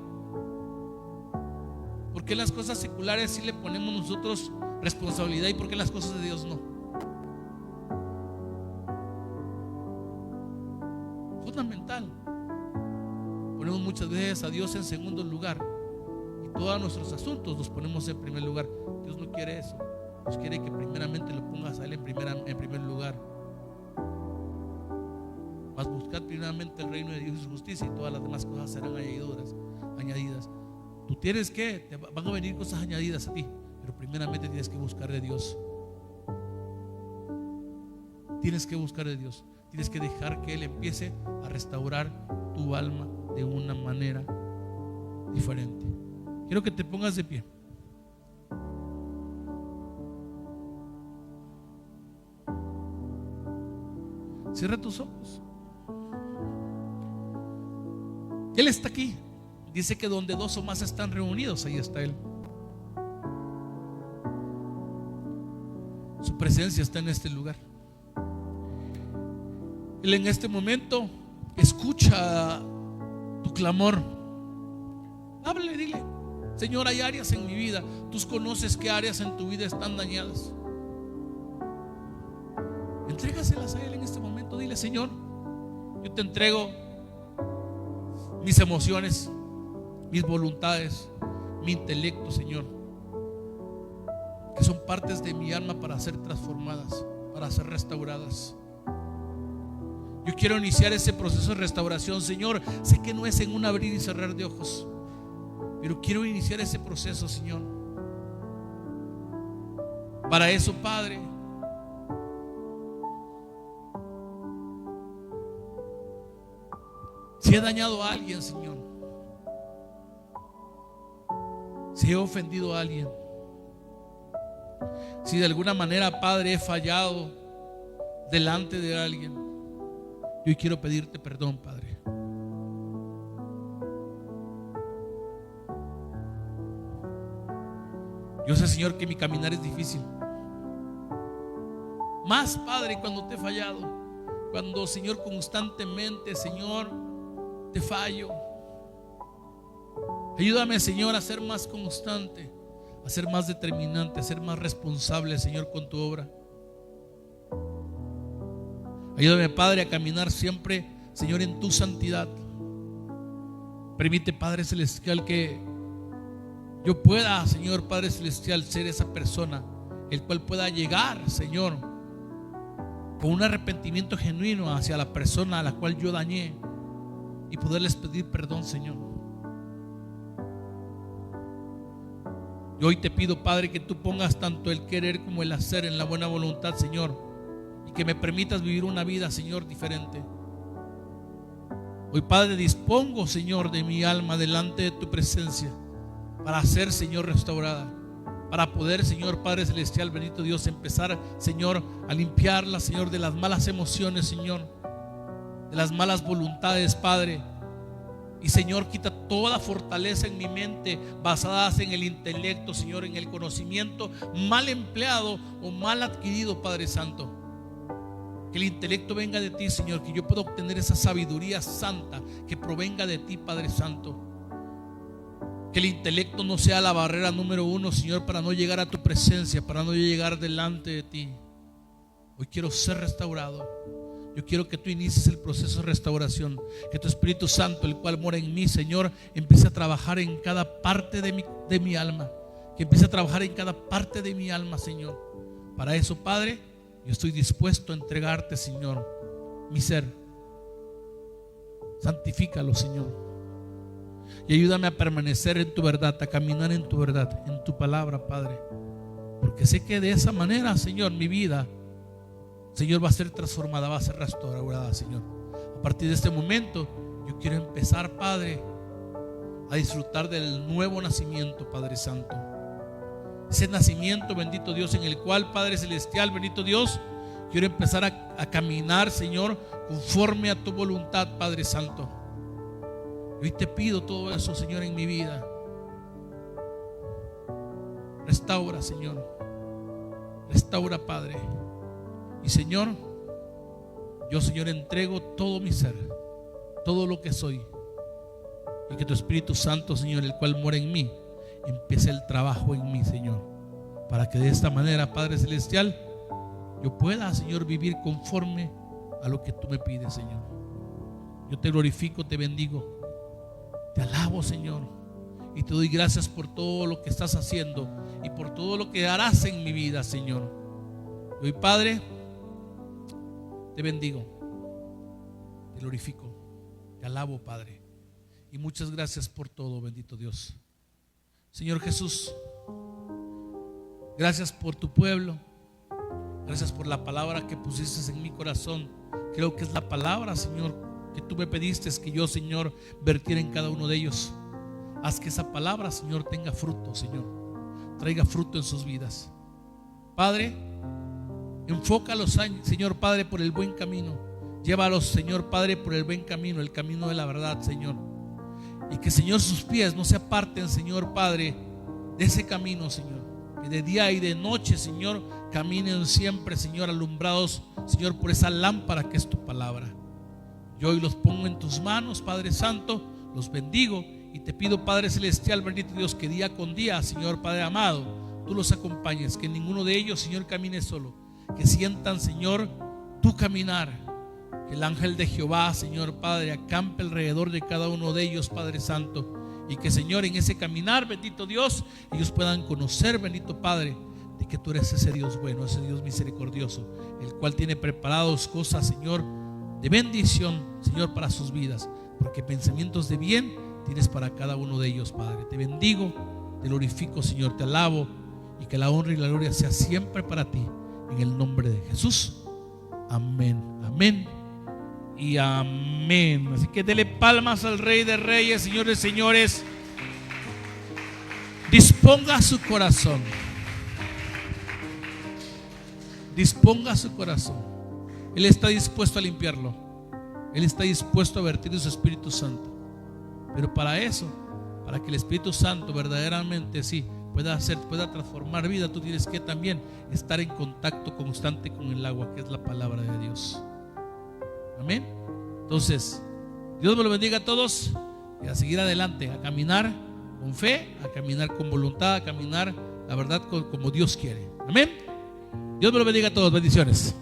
¿Por qué en las cosas seculares sí le ponemos nosotros responsabilidad y por qué en las cosas de Dios no? Fundamental. Ponemos muchas veces a Dios en segundo lugar y todos nuestros asuntos los ponemos en primer lugar. Dios no quiere eso. Dios quiere que primeramente lo pongas a Él en primer lugar. Mas buscad primeramente el reino de Dios y su justicia, y todas las demás cosas serán añadidas. Tú tienes que, te van a venir cosas añadidas a ti, pero primeramente tienes que buscar de Dios. Tienes que buscar de Dios. Tienes que dejar que Él empiece a restaurar tu alma de una manera diferente. Quiero que te pongas de pie. Cierra tus ojos. Él está aquí. Dice que donde dos o más están reunidos, ahí está Él. Su presencia está en este lugar. Él en este momento escucha tu clamor. Háblale, dile: Señor, hay áreas en mi vida. Tú conoces qué áreas en tu vida están dañadas. Entrégaselas a Él en este momento. Dile: Señor, yo te entrego mis emociones, mis voluntades, mi intelecto, Señor, que son partes de mi alma para ser transformadas, para ser restauradas. Yo quiero iniciar ese proceso de restauración, Señor. Sé que no es en un abrir y cerrar de ojos, pero quiero iniciar ese proceso, Señor. Para eso, Padre, si he dañado a alguien, Señor, si he ofendido a alguien, si de alguna manera, Padre, he fallado delante de alguien, yo quiero pedirte perdón, Padre. Yo sé, Señor, que mi caminar es difícil. Más, Padre, cuando te he fallado, cuando, Señor, constantemente, Señor, te fallo. Ayúdame, Señor, a ser más constante, a ser más determinante, a ser más responsable, Señor, con tu obra. Ayúdame, Padre, a caminar siempre, Señor, en tu santidad. Permite, Padre Celestial, que yo pueda, Señor Padre Celestial, ser esa persona el cual pueda llegar, Señor, con un arrepentimiento genuino hacia la persona a la cual yo dañé y poderles pedir perdón, Señor. Yo hoy te pido, Padre, que tú pongas tanto el querer como el hacer en la buena voluntad, Señor, y que me permitas vivir una vida, Señor, diferente. Hoy, Padre, dispongo, Señor, de mi alma delante de tu presencia para ser, Señor, restaurada, para poder, Señor Padre Celestial, bendito Dios, empezar, Señor, a limpiarla, Señor, de las malas emociones, Señor, de las malas voluntades, Padre. Y, Señor, quita toda fortaleza en mi mente basadas en el intelecto, Señor, en el conocimiento mal empleado o mal adquirido, Padre Santo. Que el intelecto venga de ti, Señor, que yo pueda obtener esa sabiduría santa que provenga de ti, Padre Santo. Que el intelecto no sea la barrera número uno, Señor, para no llegar a tu presencia, para no llegar delante de ti. Hoy quiero ser restaurado. Yo quiero que tú inicies el proceso de restauración, que tu Espíritu Santo, el cual mora en mí, Señor, empiece a trabajar en cada parte de mi alma, que empiece a trabajar en cada parte de mi alma, Señor. Para eso, Padre, yo estoy dispuesto a entregarte, Señor, mi ser. Santifícalo, Señor, y ayúdame a permanecer en tu verdad, a caminar en tu verdad, en tu palabra, Padre, porque sé que de esa manera, Señor, mi vida, Señor, va a ser transformada, va a ser restaurada, Señor. A partir de este momento, yo quiero empezar, Padre, a disfrutar del nuevo nacimiento, Padre Santo. Ese nacimiento, bendito Dios, en el cual, Padre Celestial, bendito Dios, quiero empezar a caminar, Señor, conforme a tu voluntad, Padre Santo. Y hoy te pido todo eso, Señor, en mi vida. Restaura, Señor. Restaura, Padre. Y, Señor, yo, Señor, entrego todo mi ser, todo lo que soy, y que tu Espíritu Santo, Señor, el cual mora en mí, empiece el trabajo en mí, Señor, para que de esta manera, Padre Celestial, yo pueda, Señor, vivir conforme a lo que tú me pides, Señor. Yo te glorifico, te bendigo, te alabo, Señor, y te doy gracias por todo lo que estás haciendo y por todo lo que harás en mi vida, Señor. Y hoy, Padre, te bendigo, te glorifico, te alabo, Padre, y muchas gracias por todo, bendito Dios. Señor Jesús, gracias por tu pueblo, gracias por la palabra que pusiste en mi corazón. Creo que es la palabra, Señor, que tú me pediste que yo, Señor, vertiera en cada uno de ellos. Haz que esa palabra, Señor, tenga fruto, Señor, traiga fruto en sus vidas. Padre, enfócalos, Señor Padre, por el buen camino. Llévalos, Señor Padre, por el buen camino, el camino de la verdad, Señor. Y que, Señor, sus pies no se aparten, Señor Padre, de ese camino, Señor. Que de día y de noche, Señor, caminen siempre, Señor, alumbrados, Señor, por esa lámpara que es tu palabra. Yo hoy los pongo en tus manos, Padre Santo, los bendigo y te pido, Padre Celestial, bendito Dios, que día con día, Señor Padre amado, tú los acompañes, que ninguno de ellos, Señor, camine solo. Que sientan, Señor, tu caminar. Que el ángel de Jehová, Señor Padre, acampe alrededor de cada uno de ellos, Padre Santo. Y que, Señor, en ese caminar, bendito Dios, ellos puedan conocer, bendito Padre, de que tú eres ese Dios bueno, ese Dios misericordioso, el cual tiene preparados cosas, Señor, de bendición, Señor, para sus vidas. Porque pensamientos de bien tienes para cada uno de ellos, Padre. Te bendigo, te glorifico, Señor, te alabo, y que la honra y la gloria sea siempre para ti, en el nombre de Jesús. Amén, amén y amén. Así que dele palmas al Rey de Reyes, señores, señores. Disponga su corazón. Disponga su corazón. Él está dispuesto a limpiarlo. Él está dispuesto a vertir de su Espíritu Santo. Pero para eso, para que el Espíritu Santo verdaderamente sí pueda transformar vida, tú tienes que también estar en contacto constante con el agua, que es la palabra de Dios. Amén. Entonces, Dios me lo bendiga a todos, y a seguir adelante, a caminar con fe, a caminar con voluntad, a caminar, la verdad, como Dios quiere. Amén. Dios me lo bendiga a todos. Bendiciones.